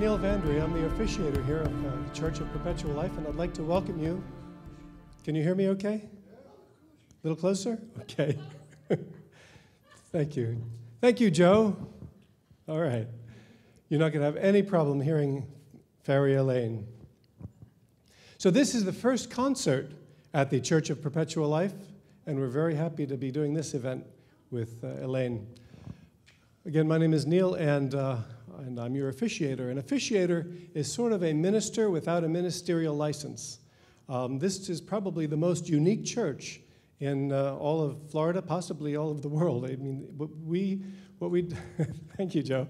Neil Vandry. I'm the officiator here of the Church of Perpetual Life, and I'd like to welcome you. Can you hear me okay? A little closer? Okay. Thank you. Thank you, Joe. All right. You're not going to have any problem hearing Farry Elaine. So this is the first concert at the Church of Perpetual Life, and we're very happy to be doing this event with Elaine. Again, my name is Neil, and I'm your officiator. An officiator is sort of a minister without a ministerial license. This is probably the most unique church in all of Florida, possibly all of the world. I mean, thank you, Joe.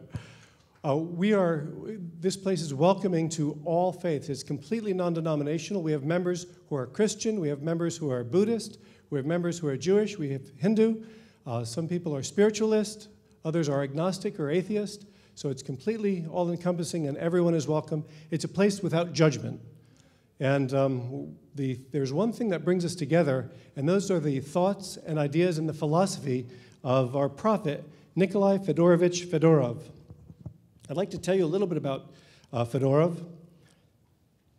This place is welcoming to all faiths. It's completely non-denominational. We have members who are Christian. We have members who are Buddhist. We have members who are Jewish. We have Hindu. Some people are spiritualist. Others are agnostic or atheist. So it's completely all-encompassing, and everyone is welcome. It's a place without judgment. And there's one thing that brings us together, and those are the thoughts and ideas and the philosophy of our prophet, Nikolai Fedorovich Fedorov. I'd like to tell you a little bit about Fedorov.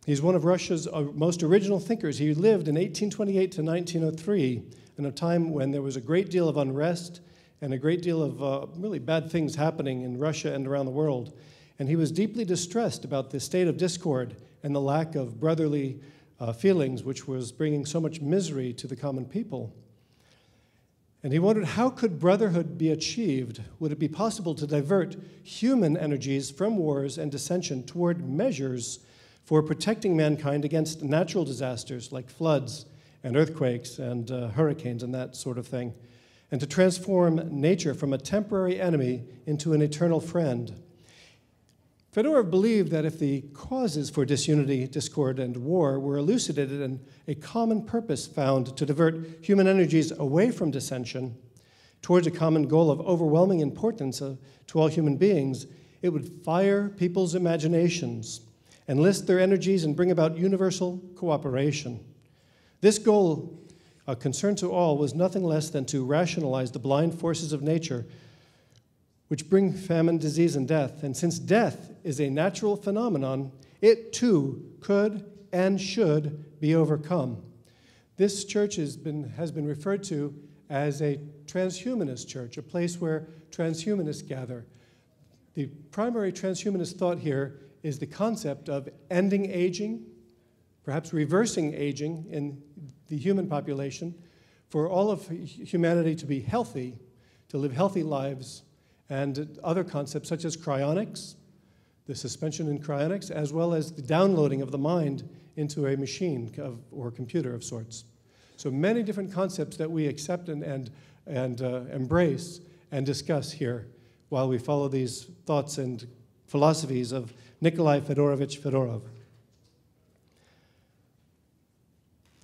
He's one of Russia's most original thinkers. He lived in 1828 to 1903, in a time when there was a great deal of unrest and a great deal of really bad things happening in Russia and around the world. And he was deeply distressed about the state of discord and the lack of brotherly feelings, which was bringing so much misery to the common people. And he wondered, how could brotherhood be achieved? Would it be possible to divert human energies from wars and dissension toward measures for protecting mankind against natural disasters like floods and earthquakes and hurricanes and that sort of thing, and to transform nature from a temporary enemy into an eternal friend? Fedorov believed that if the causes for disunity, discord, and war were elucidated and a common purpose found to divert human energies away from dissension towards a common goal of overwhelming importance to all human beings, it would fire people's imaginations, enlist their energies, and bring about universal cooperation. This goal, a concern to all, was nothing less than to rationalize the blind forces of nature which bring famine, disease, and death. And since death is a natural phenomenon, it too could and should be overcome. This church has been referred to as a transhumanist church, a place where transhumanists gather. The primary transhumanist thought here is the concept of ending aging, perhaps reversing aging in the human population, for all of humanity to be healthy, to live healthy lives, and other concepts such as cryonics, the suspension in cryonics, as well as the downloading of the mind into a machine or computer of sorts. So many different concepts that we accept and embrace and discuss here while we follow these thoughts and philosophies of Nikolai Fedorovich Fedorov.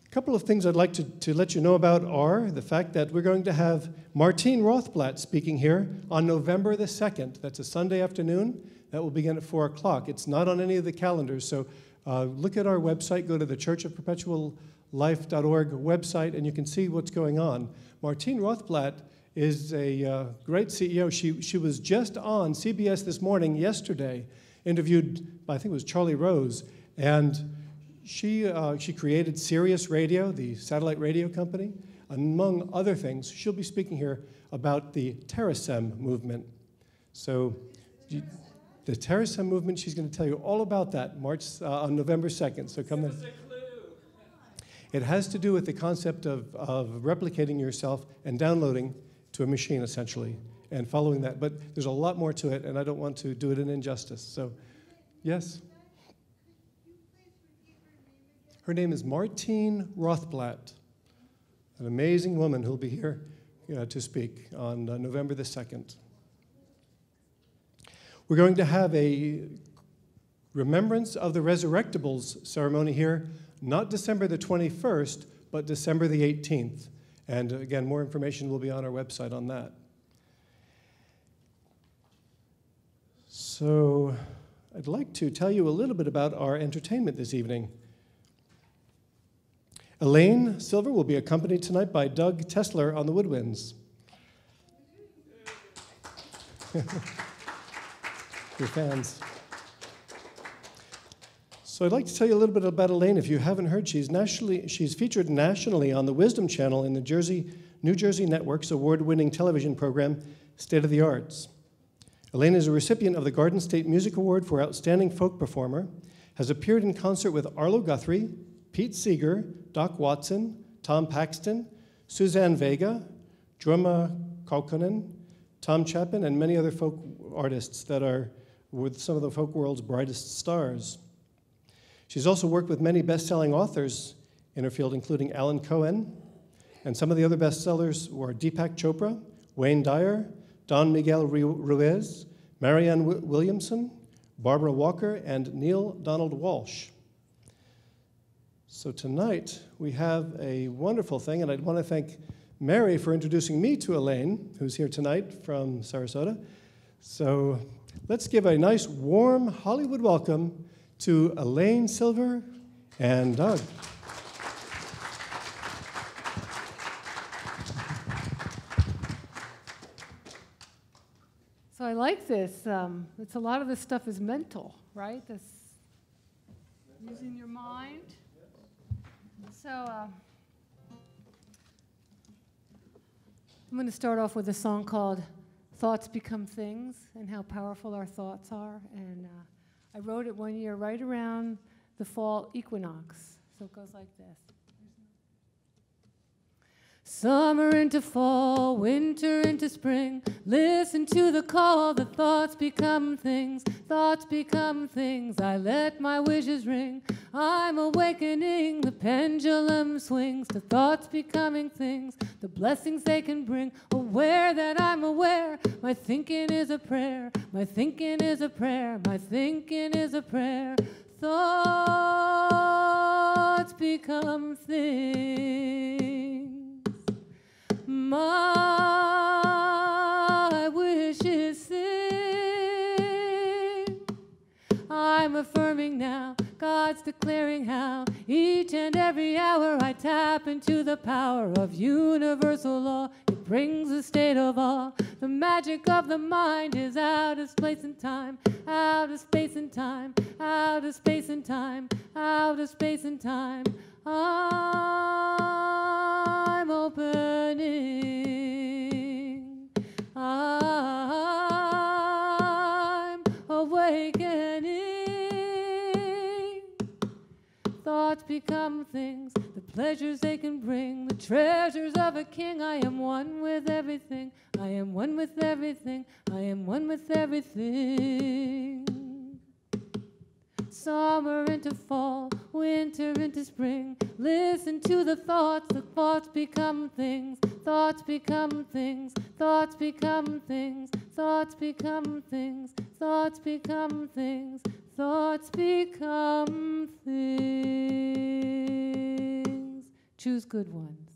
A couple of things I'd like to let you know about are the fact that we're going to have Martine Rothblatt speaking here on November the 2nd. That's a Sunday afternoon. That will begin at 4 o'clock. It's not on any of the calendars, so look at our website, go to the churchofperpetuallife.org website, and you can see what's going on. Martine Rothblatt is a great CEO. She was just on CBS This Morning yesterday, interviewed by, I think it was Charlie Rose, and she created Sirius Radio, the satellite radio company. Among other things, she'll be speaking here about the Terasem movement. So the Terasem movement, she's going to tell you all about that on November 2nd. So come in. It has to do with the concept of replicating yourself and downloading to a machine, essentially, and following that. But there's a lot more to it, and I don't want to do it an injustice. So, yes? Her name is Martine Rothblatt, an amazing woman who'll be here to speak on November the 2nd. We're going to have a Remembrance of the Resurrectables ceremony here, not December the 21st, but December the 18th. And again, more information will be on our website on that. So I'd like to tell you a little bit about our entertainment this evening. Elaine Silver will be accompanied tonight by Doug Tessler on the woodwinds. Your fans. So I'd like to tell you a little bit about Elaine. If you haven't heard, she's featured nationally on the Wisdom Channel in the New Jersey Network's award-winning television program, State of the Arts. Elaine is a recipient of the Garden State Music Award for Outstanding Folk Performer, has appeared in concert with Arlo Guthrie, Pete Seeger, Doc Watson, Tom Paxton, Suzanne Vega, Jorma Kaukonen, Tom Chapin, and many other folk artists that are with some of the folk world's brightest stars. She's also worked with many best-selling authors in her field, including Alan Cohen, and some of the other bestsellers were Deepak Chopra, Wayne Dyer, Don Miguel Ruiz, Marianne Williamson, Barbara Walker, and Neil Donald Walsh. So tonight we have a wonderful thing, and I'd want to thank Mary for introducing me to Elaine, who's here tonight from Sarasota. So let's give a nice, warm Hollywood welcome to Elaine Silver and Doug. So I like this. It's a lot of this stuff is mental, right? This using your mind. So I'm going to start off with a song called "Thoughts Become Things" and how powerful our thoughts are. And I wrote it one year right around the fall equinox. So it goes like this. Summer into fall, winter into spring, listen to the call, the thoughts become things, thoughts become things, I let my wishes ring, I'm awakening, the pendulum swings, to thoughts becoming things, the blessings they can bring, aware that I'm aware, my thinking is a prayer, my thinking is a prayer, my thinking is a prayer, thoughts become things. My wishes sing. I'm affirming now, God's declaring how each and every hour I tap into the power of universal law. It brings a state of awe. The magic of the mind is out of space and time, out of space and time, out of space and time, out of space and time. I'm opening, I'm awakening. Thoughts become things, the pleasures they can bring, the treasures of a king. I am one with everything, I am one with everything, I am one with everything. Summer into fall, winter into spring, listen to the thoughts become things, thoughts become things, thoughts become things, thoughts become things, thoughts become things, thoughts become things. Choose good ones.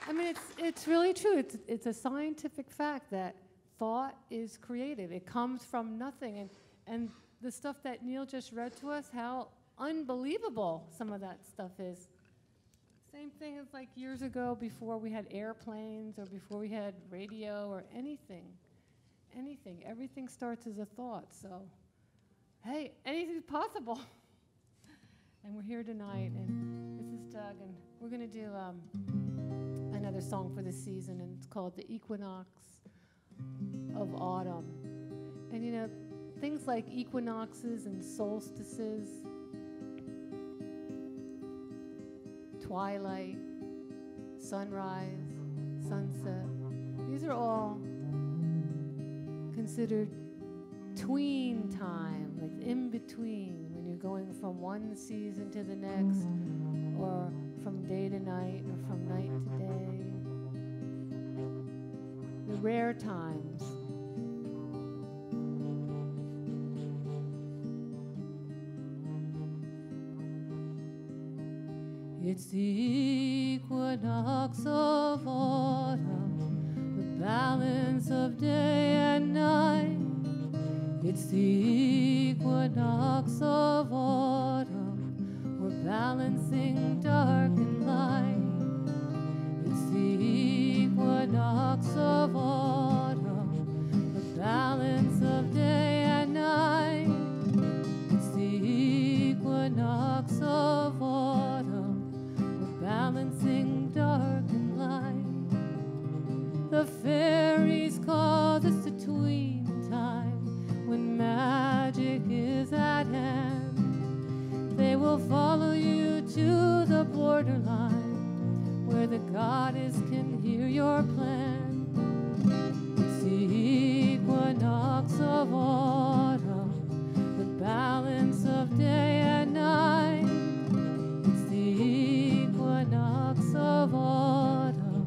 I mean, it's really true. It's a scientific fact that thought is creative. It comes from nothing. And the stuff that Neil just read to us, how unbelievable some of that stuff is. Same thing as like years ago before we had airplanes or before we had radio or anything. Anything. Everything starts as a thought. So, hey, anything's possible. And we're here tonight, and this is Doug, and we're going to do another song for this season, and it's called The Equinox of Autumn. And you know, things like equinoxes and solstices, twilight, sunrise, sunset, these are all considered tween time, like in between, when you're going from one season to the next, or from day to night, or from night to day. The rare times. It's the equinox of autumn, the balance of day and night. It's the equinox of autumn, we're balancing dark and light. It's the equinox of autumn, the balance of borderline where the goddess can hear your plan. It's the equinox of autumn, the balance of day and night. It's the equinox of autumn,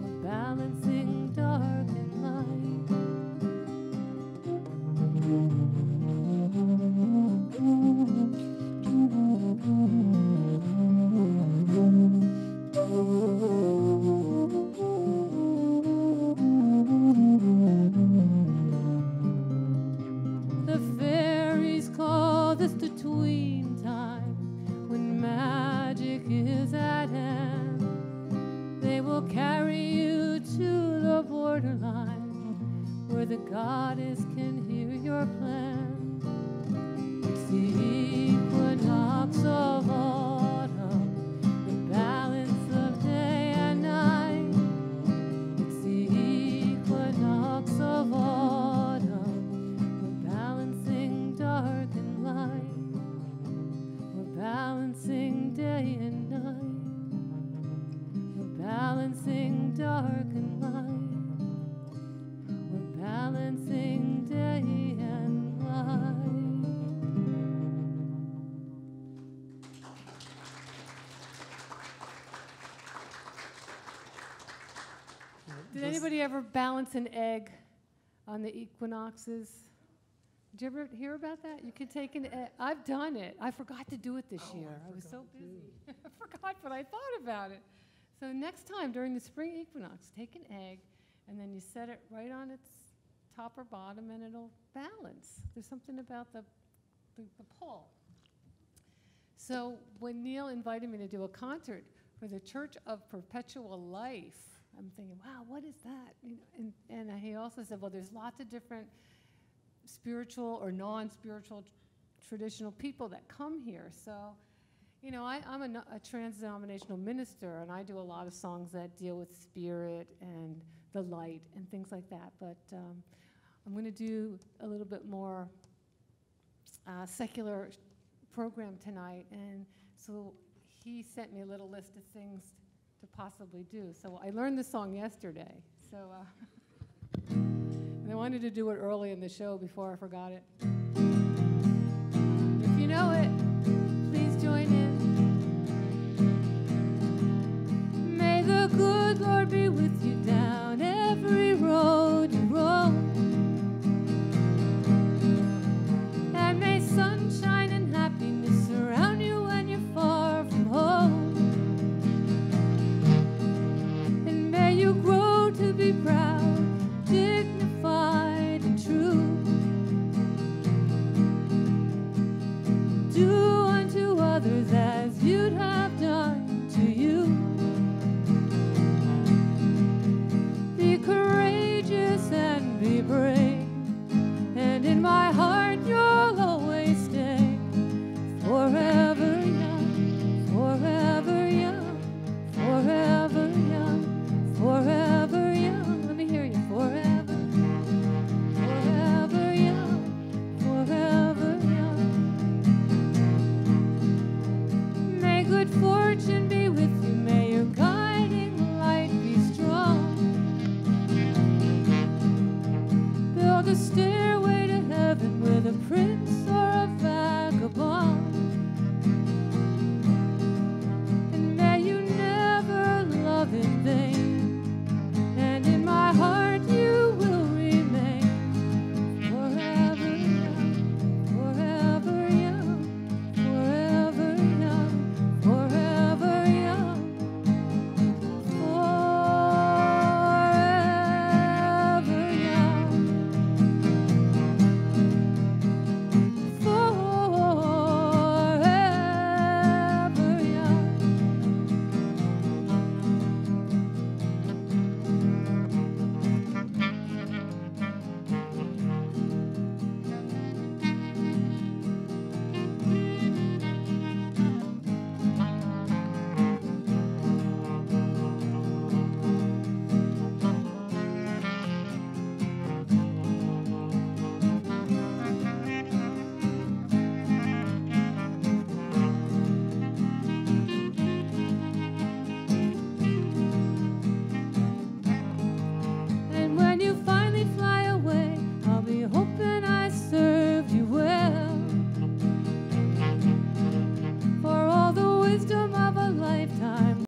we're balancing dark and light. The fairies call this the tween time, when magic is at hand. They will carry you to the borderline where the goddess can hear your plan. It's the equinox of autumn, the balance of day and night. It's the equinox of autumn, we're balancing dark and light. We're balancing day and night. We're balancing dark and light. We're balancing day and light. Did anybody ever balance an egg on the equinoxes? Did you ever hear about that? You can take an egg. I've done it. I forgot to do it this year. I was so busy. I forgot, but I thought about it. So next time during the spring equinox, take an egg, and then you set it right on its top or bottom, and it'll balance. There's something about the pull. So when Neil invited me to do a concert for the Church of Perpetual Life, I'm thinking, wow, what is that? You know, and he also said, well, there's lots of different spiritual or non-spiritual traditional people that come here. So, you know, I'm a trans-denominational minister, and I do a lot of songs that deal with spirit and the light and things like that. But I'm going to do a little bit more secular program tonight, and so he sent me a little list of things to possibly do. So I learned this song yesterday. So and I wanted to do it early in the show before I forgot it.